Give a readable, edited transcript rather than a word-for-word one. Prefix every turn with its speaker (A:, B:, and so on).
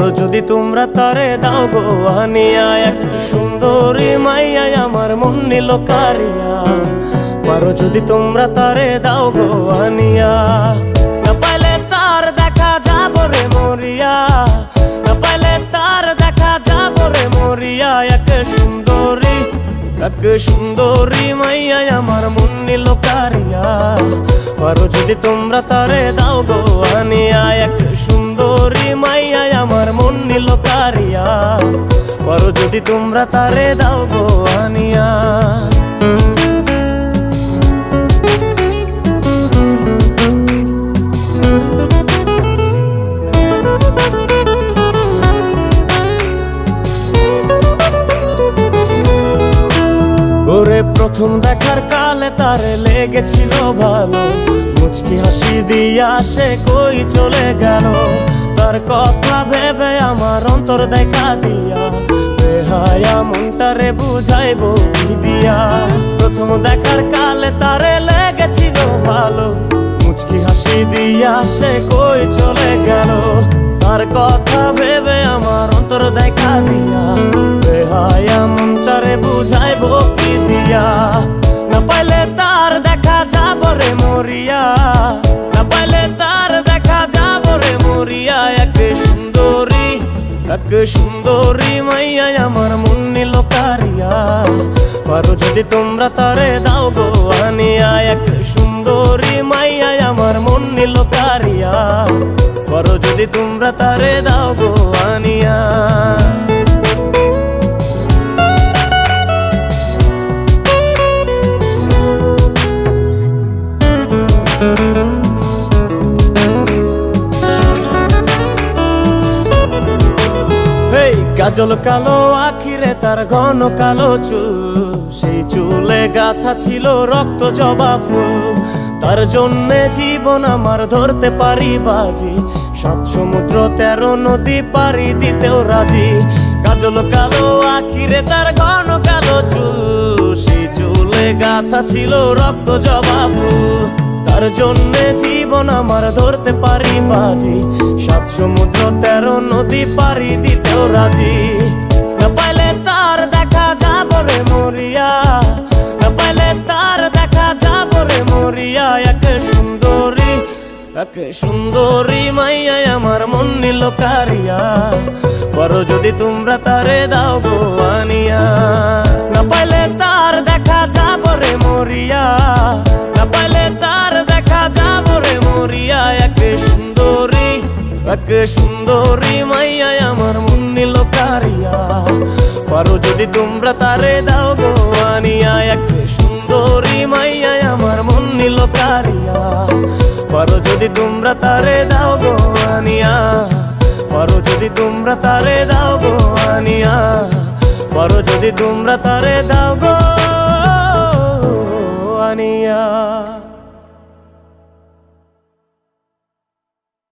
A: পারো যদি তোমরা তারে দাও গো আনিয়া, এক সুন্দরী মাইয়া আমার মন নিল কারিয়া। পারো যদি তোমরা তারে দাও গো আনিয়া, না পাইলে তার দেখা যাব রে মরিয়া, না পাইলে তার দেখা যাব রে মরিয়া। এক সুন্দরী মাইয়া আমার মন নিল কারিয়া। পারো যদি তোমরা তারে দাও গো আনিয়া, এক সুন্দরী মাইয়া আমার মন নিল কারিয়া। পারো যদি তোমরা তারে দাও গো আনিয়া। ওরে প্রথম দেখার কালে তারে লেগেছিল ভালো, মুচকি হাসি দিয়া সে কই চলে গেল। তার কথা ভেবে আমার অন্তর দেখা দিয়া, বেহায়া মনটারে বুঝাইবো কি দিয়া। প্রথম দেখার কালে তারে লেগেছিল ভালো, মুচকি হাসি দিয়া সে কই চলে গেল। তার কথা ভেবে আমার অন্তর দেখা দিয়া, বেহায়া মনটারে বুঝাইবো কি দিয়া। না পাইলে তার দেখা যাব রে মরিয়া, না পাইলে তার দেখা যাব রে মরিয়া। এক সুন্দরী মাইয়া আমার মন নিল কারিয়া। পারো যদি তোমরা তারে দাও গো আনিয়া, এক সুন্দরী মাইয়া আমার মন নিল কারিয়া। পারো যদি তোমরা তারে দাও গো আনিয়া। কাজল কালো আখিরে তার ঘন কালো চুল, সেই চুলে গাথা ছিল রক্ত জবা ফুল। তার জন্যে জীবন আমার ধরতে পারি বাজি, 7 সমুদ্র 13 নদী পারি দিতেও রাজি। কাজল কালো আখিরে তার ঘন কালো চুল, সেই চুলে গাথা ছিল রক্ত জবা ফুল। তার জন্যে জীবন আমার ধরতে পারি বাজি, 7 সমুদ্র 13 নদী পারি দিতেও রাজি। না পাইলে তার দেখা যাব রে মরিয়া, না পাইলে তার দেখা যাব রে মরিয়া। এক সুন্দরী মাইয়া আমার মন নিল কারিয়া। পারো যদি তোমরা তারে দাও গো আনিয়া, না পাইলে তার দেখা যাব রে মরিয়া, না পাইলে তার দেখা যাব রে মরিয়া। এক সুন্দরী মাইয়া আমার মন নিল কারিয়া। পারো যদি তোমরা তারে দাও গো আনিয়া, এক সুন্দরী মাইয়া আমার মন নিল কারিয়া। পারো যদি তোমরা তারে দাও গো আনিয়া, পারো যদি তোমরা তারে দাও গো আনিয়া। পারো যদি তোমরা তারে দাও গো আনিয়া।